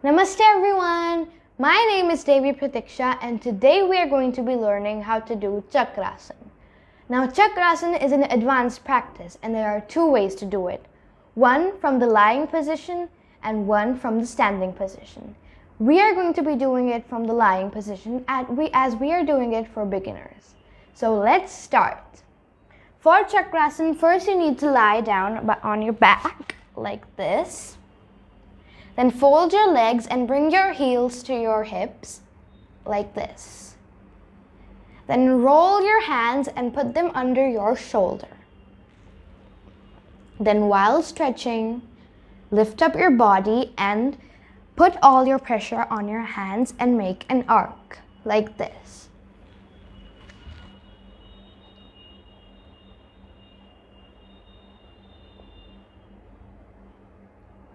Namaste everyone! My name is Devi Pratiksha and today we are going to be learning how to do Chakrasana. Now Chakrasana is an advanced practice and there are two ways to do it. One from the lying position and one from the standing position. We are going to be doing it from the lying position as we are doing it for beginners. So let's start. For Chakrasana, first you need to lie down on your back like this. Then fold your legs and bring your heels to your hips, like this. Then roll your hands and put them under your shoulder. Then while stretching, lift up your body and put all your pressure on your hands and make an arc, like this.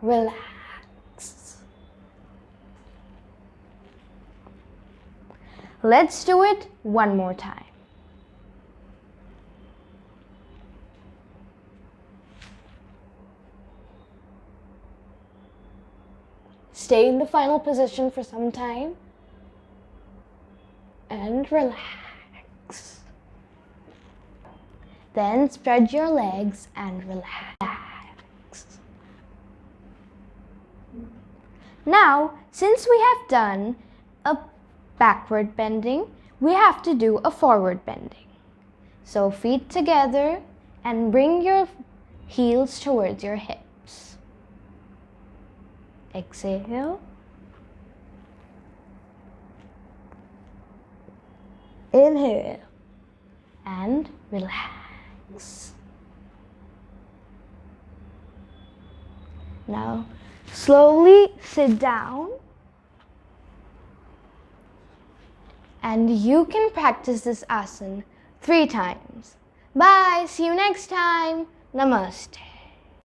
Relax. Let's do it one more time. Stay in the final position for some time and relax. Then spread your legs and relax. Now, since we have done a backward bending, we have to do a forward bending. So feet together and bring your heels towards your hips. Exhale. Inhale and relax. Now slowly sit down. And you can practice this asana 3 times. Bye, see you next time. Namaste.